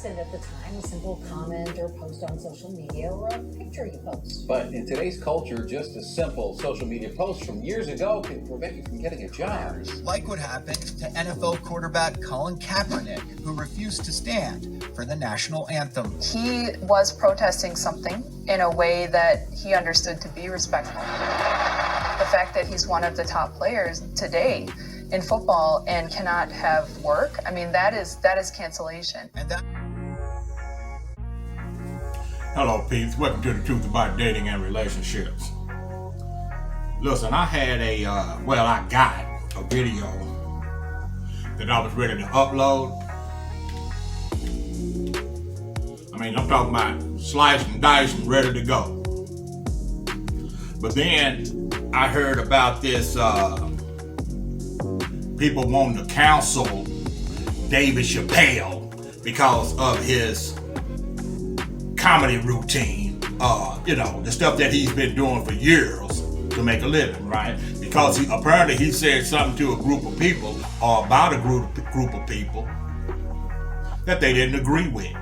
send at the time a simple comment or post on social media or a picture you post. But in today's culture, just a simple social media post from years ago can prevent you from getting a job. Like what happened to NFL quarterback Colin Kaepernick, who refused to stand for the national anthem. He was protesting something in a way that he understood to be respectful. The fact that he's one of the top players today in football and cannot have work, I mean, that is cancellation. Hello, peeps. Welcome to the truth about dating and relationships. Listen, I had I got a video that I was ready to upload. I mean, I'm talking about sliced and diced and ready to go. But then I heard about this people wanting to counsel David Chappelle because of his comedy routine, the stuff that he's been doing for years to make a living, right? Because he said something to a group of people or about a group of people that they didn't agree with.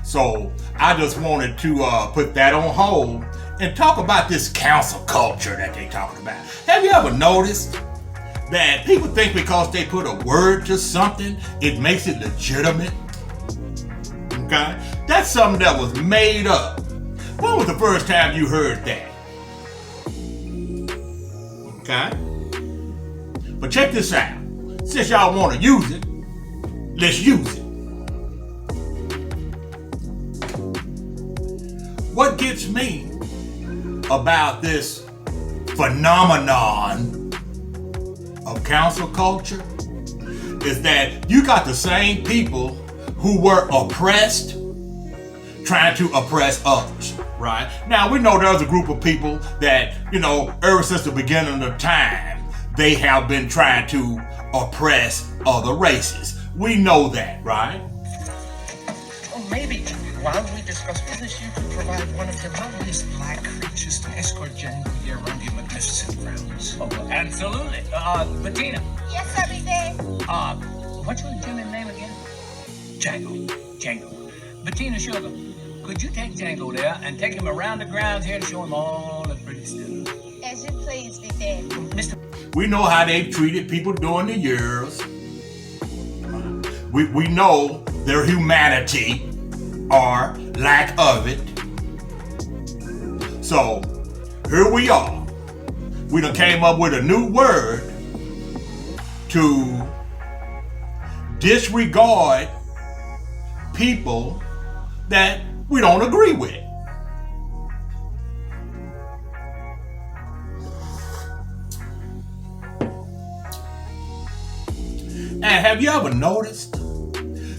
So I just wanted to put that on hold and talk about this cancel culture that they talking about. Have you ever noticed that people think because they put a word to something, it makes it legitimate? Okay? That's something that was made up. When was the first time you heard that? Okay? But check this out. Since y'all want to use it, let's use it. What gets me about this phenomenon of cancel culture is that you got the same people who were oppressed trying to oppress others, right? Now, we know there's a group of people that, ever since the beginning of time, they have been trying to oppress other races. We know that, right? Well, maybe while we discuss business, you could provide one of your loveliest black creatures to escort Django here around your magnificent grounds. Oh, absolutely. Bettina. Yes, sir, be there. What's your German name again? Django. Bettina Sugar, could you take Django there and take him around the grounds here to show him all the pretty stuff? As you please, be there. Mr. We know how they've treated people during the years. We know their humanity or lack of it. So here we are. We done came up with a new word to disregard people that we don't agree with. And have you ever noticed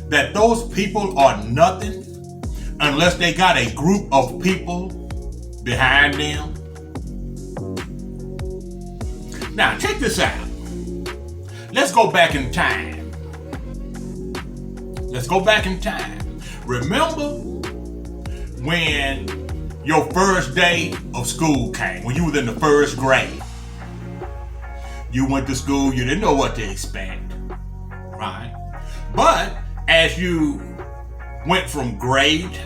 that those people are nothing unless they got a group of people behind them? Now, check this out. Let's go back in time. Remember when your first day of school came, when you was in the first grade? You went to school, you didn't know what to expect, right? But as you went from grade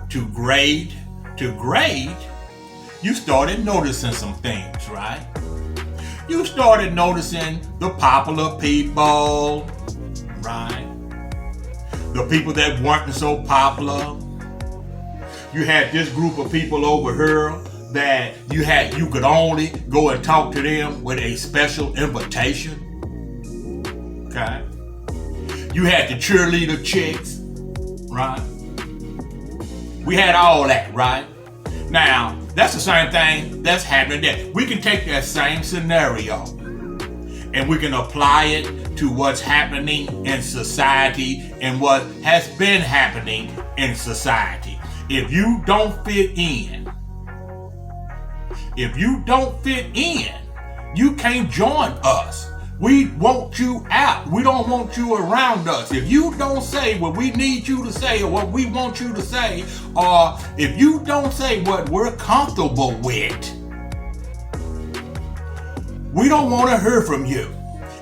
to grade to grade, you started noticing some things, right? You started noticing the popular people, right? The people that weren't so popular. You had this group of people over here that you could only go and talk to them with a special invitation. Okay? You had the cheerleader chicks, right? We had all that, right? Now, that's the same thing that's happening there. We can take that same scenario and we can apply it to what's happening in society and what has been happening in society. If you don't fit in, you can't join us. We want you out. We don't want you around us. If you don't say what we need you to say or what we want you to say, or if you don't say what we're comfortable with, we don't want to hear from you.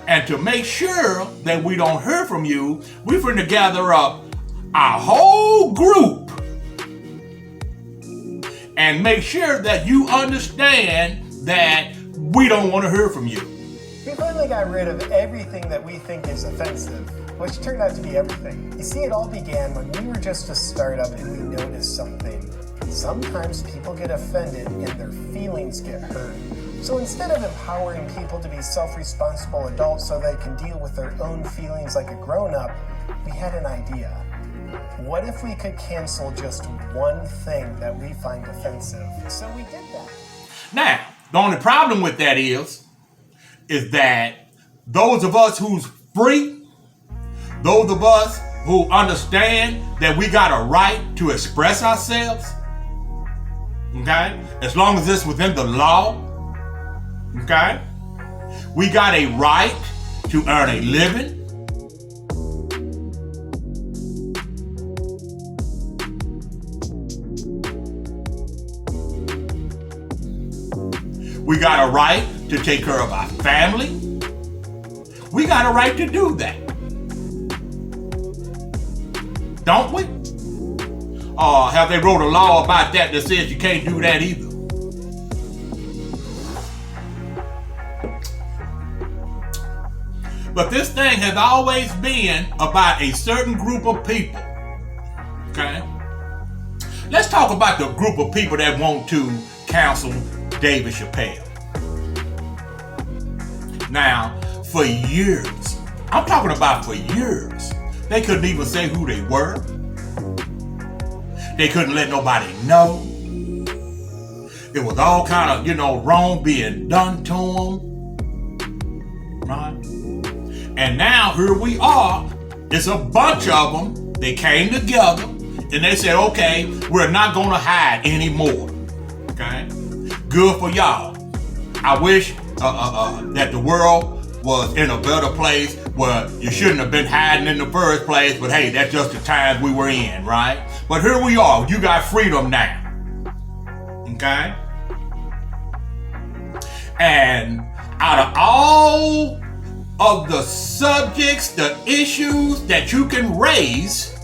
And to make sure that we don't hear from you, we're going to gather up our whole group and make sure that you understand that we don't want to hear from you. We finally got rid of everything that we think is offensive, which turned out to be everything. You see, it all began when we were just a startup and we noticed something. Sometimes people get offended and their feelings get hurt. So instead of empowering people to be self-responsible adults so they can deal with their own feelings like a grown-up, we had an idea. What if we could cancel just one thing that we find offensive? So we did that. Now, the only problem with that is that those of us who's free, those of us who understand that we got a right to express ourselves, okay, as long as it's within the law, okay, we got a right to earn a living. We got a right to take care of our family. We got a right to do that. Don't we? Have they wrote a law about that says you can't do that either? But this thing has always been about a certain group of people. Okay? Let's talk about the group of people that want to cancel David Chappelle. Now, for years, I'm talking about for years, they couldn't even say who they were. They couldn't let nobody know. It was all kind of, wrong being done to them. Right? And now here we are. It's a bunch of them. They came together and they said, okay, we're not going to hide anymore. Okay? Good for y'all. I wish that the world was in a better place where you shouldn't have been hiding in the first place, but hey, that's just the times we were in, right? But here we are. You got freedom now. Okay? And out of all of the subjects, the issues that you can raise,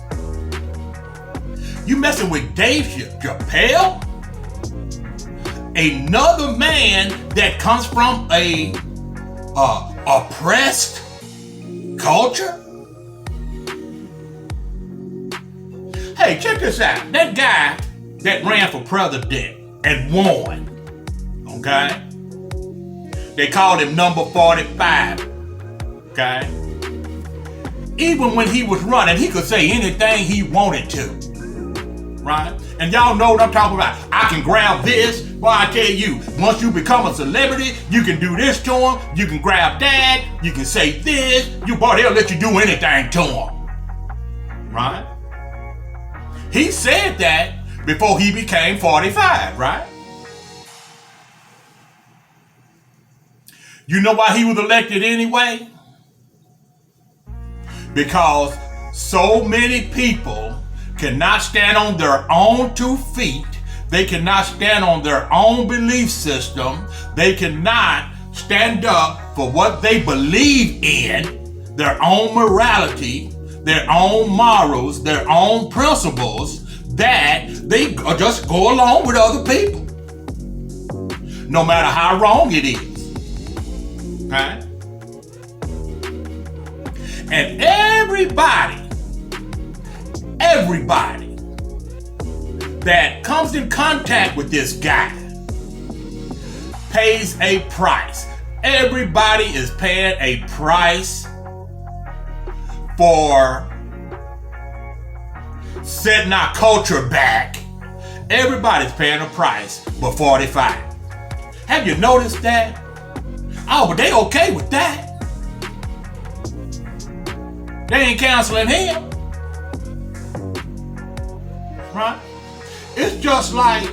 you messing with Dave Chappelle? Another man that comes from a oppressed culture? Hey, check this out. That guy that ran for president and won, okay? They called him number 45, okay? Even when he was running, he could say anything he wanted to, right? And y'all know what I'm talking about. I can grab this. Well, I tell you, once you become a celebrity, you can do this to him. You can grab that. You can say this. Boy, they'll let you do anything to him. Right? He said that before he became 45, right? You know why he was elected anyway? Because so many people cannot stand on their own 2 feet. They cannot stand on their own belief system. They cannot stand up for what they believe in, their own morality, their own morals, their own principles, that they just go along with other people. No matter how wrong it is. Okay? And everybody that comes in contact with this guy pays a price. Everybody is paying a price for setting our culture back. Everybody's paying a price for 45. Have you noticed that? Oh, but they okay with that. They ain't canceling him. Right? It's just like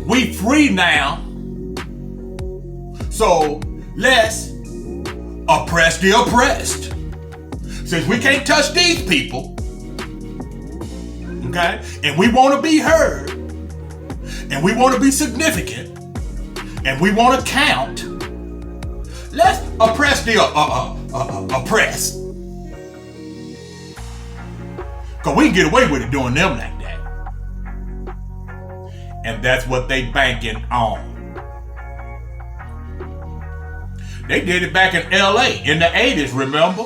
we free now. So let's oppress the oppressed. Since we can't touch these people, okay, and we want to be heard, and we want to be significant, and we want to count, Let's oppress the oppressed. Because we can get away with it doing them like that. And that's what they banking on. They did it back in LA in the 80s, remember?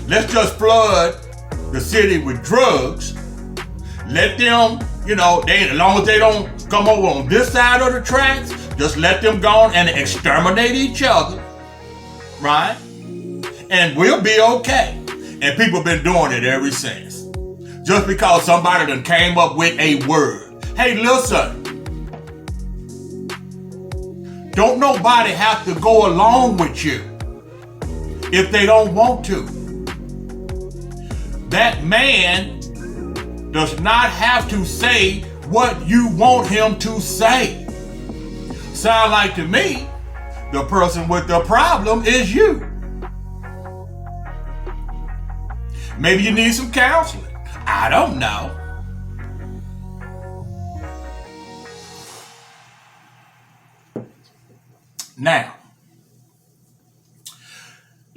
Let's just flood the city with drugs. Let them, as long as they don't come over on this side of the tracks, just let them go on and exterminate each other, right? And we'll be okay. And people have been doing it ever since. Just because somebody done came up with a word. Hey, listen. Don't nobody have to go along with you if they don't want to. That man does not have to say what you want him to say. Sound like to me, the person with the problem is you. Maybe you need some counseling. I don't know. Now,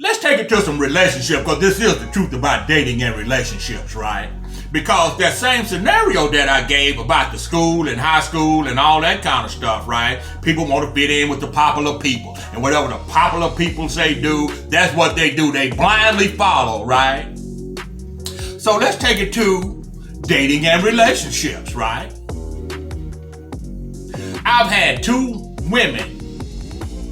let's take it to some relationship, because this is the truth about dating and relationships, right? Because that same scenario that I gave about the school and high school and all that kind of stuff, right? People want to fit in with the popular people. And whatever the popular people say do, that's what they do. They blindly follow, right? So let's take it to dating and relationships, right? I've had 2 women,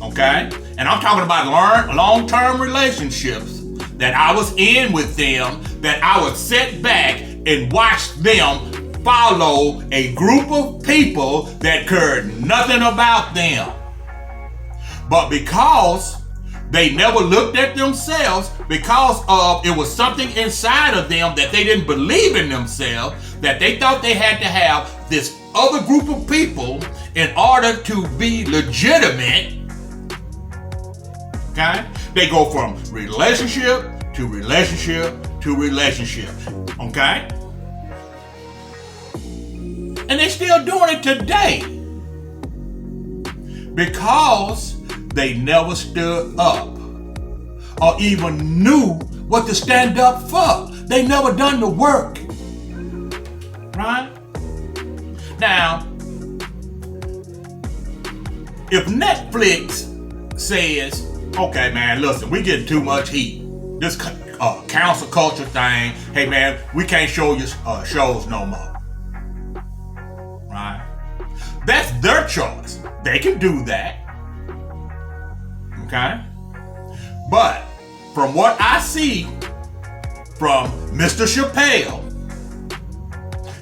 okay? And I'm talking about long-term relationships that I was in with them, that I would sit back and watch them follow a group of people that cared nothing about them. But because they never looked at themselves, because of it was something inside of them that they didn't believe in themselves, that they thought they had to have this other group of people in order to be legitimate. Okay? They go from relationship to relationship to relationship. Okay? And they're still doing it today. Because they never stood up or even knew what to stand up for. They never done the work. Right? Now, if Netflix says, okay, man, listen, we getting too much heat. This cancel culture thing, hey, man, we can't show you shows no more. Right? That's their choice. They can do that. Okay? But from what I see from Mr. Chappelle,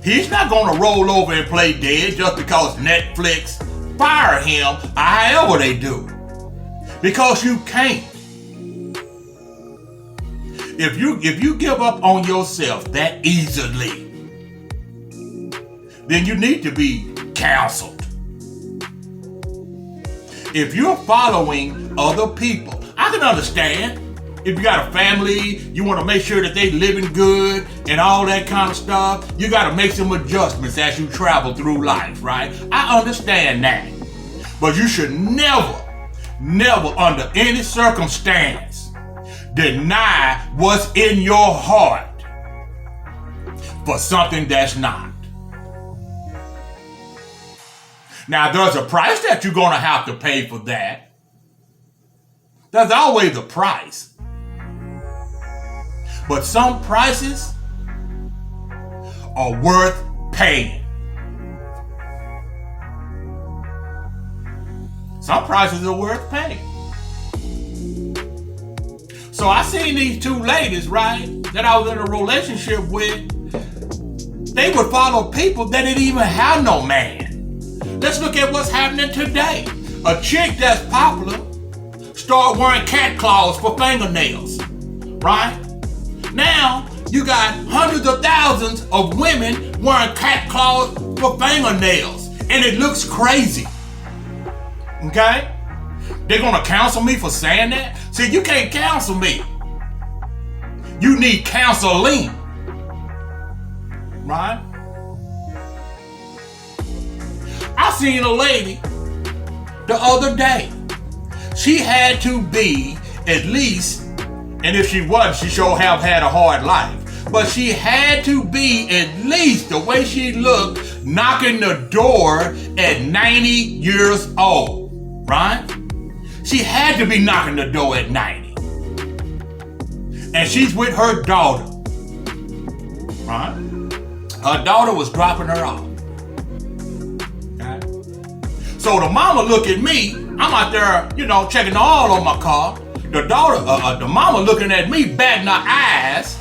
he's not going to roll over and play dead just because Netflix fire him however they do. Because you can't. If you give up on yourself that easily, then you need to be counseled. If you're following other people, I can understand. If you got a family, you want to make sure that they living good and all that kind of stuff, you got to make some adjustments as you travel through life, right? I understand that. But you should never under any circumstance deny what's in your heart for something that's not. Now, there's a price that you're going to have to pay for that. There's always a price. But some prices are worth paying. Some prices are worth paying. So I seen these 2 ladies, right, that I was in a relationship with. They would follow people that didn't even have no man. Let's look at what's happening today. A chick that's popular start wearing cat claws for fingernails, right? Now, you got hundreds of thousands of women wearing cat claws for fingernails, and it looks crazy. Okay? They're gonna counsel me for saying that? See, you can't counsel me. You need counseling. Right? I seen a lady the other day. she had to be at least, and if she wasn't, she sure have had a hard life. But she had to be at least the way she looked, knocking the door at 90 years old, right? She had to be knocking the door at 90. And she's with her daughter, right? Her daughter was dropping her off. Okay? So the mama look at me, I'm out there, checking the oil on my car. The mama looking at me, batting her eyes.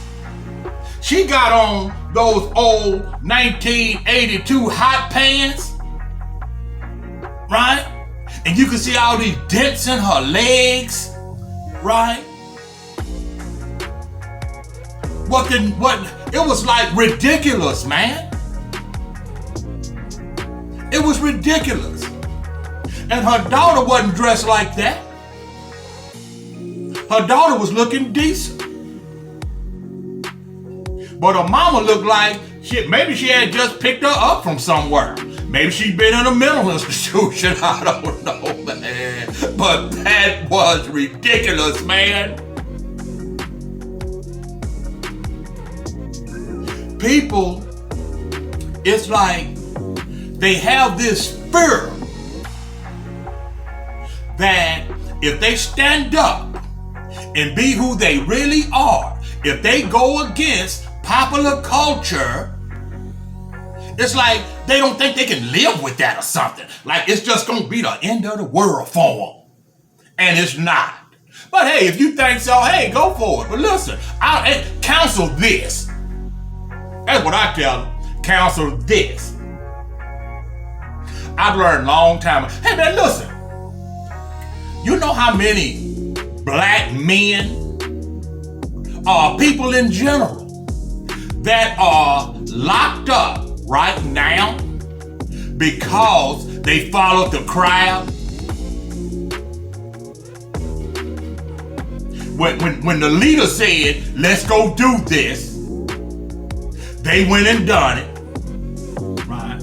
She got on those old 1982 hot pants, right? And you can see all these dents in her legs, right? It was like ridiculous, man. It was ridiculous. And her daughter wasn't dressed like that. Her daughter was looking decent. But her mama looked like maybe she had just picked her up from somewhere. Maybe she'd been in a mental institution. I don't know, man. But that was ridiculous, man. People, it's like they have this fear that if they stand up and be who they really are, if they go against popular culture, it's like they don't think they can live with that or something. Like it's just gonna be the end of the world for them. And it's not. But hey, if you think so, hey, go for it. But listen, I'll counsel this. That's what I tell them. Counsel this. I've learned a long time. Hey man, listen. You know how many black men or people in general that are locked up right now because they followed the crowd? When the leader said, let's go do this, they went and done it, right?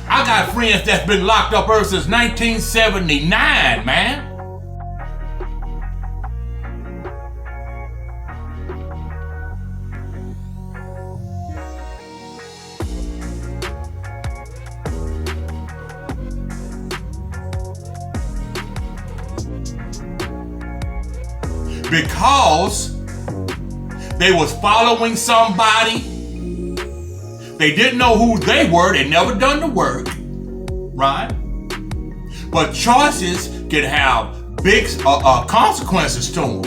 I got friends that's been locked up ever since 1979, man. Because they was following somebody. They didn't know who they were. They never done the work, right? But choices can have big consequences to them.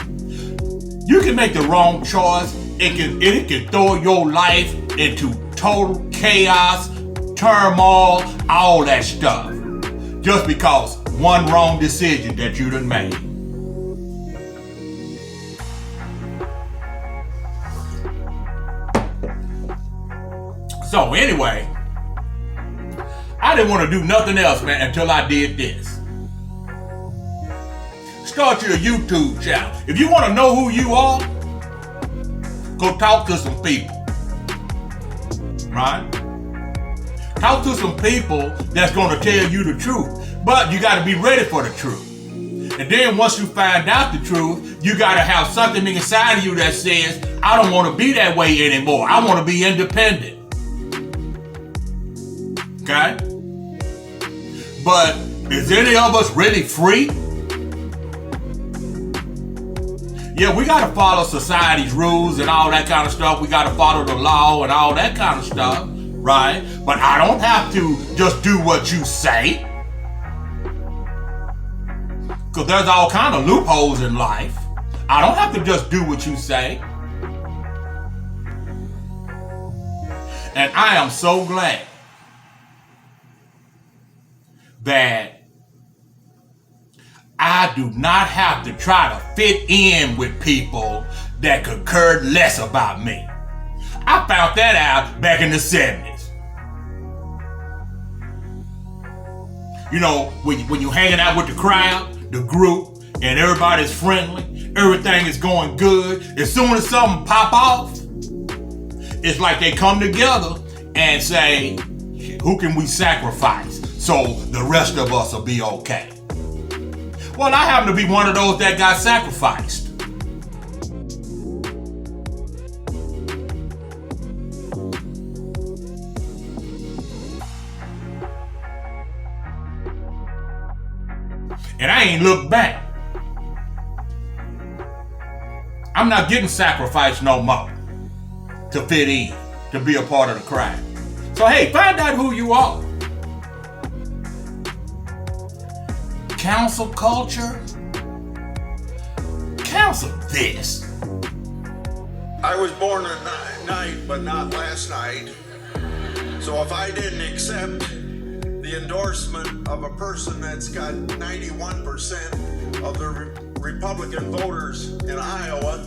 You can make the wrong choice. It can throw your life into total chaos, turmoil, all that stuff. Just because one wrong decision that you done made. So anyway, I didn't want to do nothing else, man, until I did this. Start your YouTube channel. If you want to know who you are, go talk to some people, right? Talk to some people that's going to tell you the truth. But you got to be ready for the truth. And then once you find out the truth, you got to have something inside of you that says, I don't want to be that way anymore. I want to be independent. Okay? But is any of us really free? Yeah, we got to follow society's rules and all that kind of stuff. We got to follow the law and all that kind of stuff, right? But I don't have to just do what you say. Because there's all kind of loopholes in life. I don't have to just do what you say. And I am so glad that I do not have to try to fit in with people that could care less about me. I found that out back in the 70s. You know, when you're hanging out with the crowd, the group, and everybody's friendly, everything is going good. As soon as something pop off, it's like they come together and say, who can we sacrifice so the rest of us will be okay? Well, I happen to be one of those that got sacrificed. And I ain't looked back. I'm not getting sacrificed no more to fit in, to be a part of the crowd. So hey, find out who you are. Counsel culture? Counsel this. I was born at night, but not last night. So if I didn't accept the endorsement of a person that's got 91% of the Republican voters in Iowa,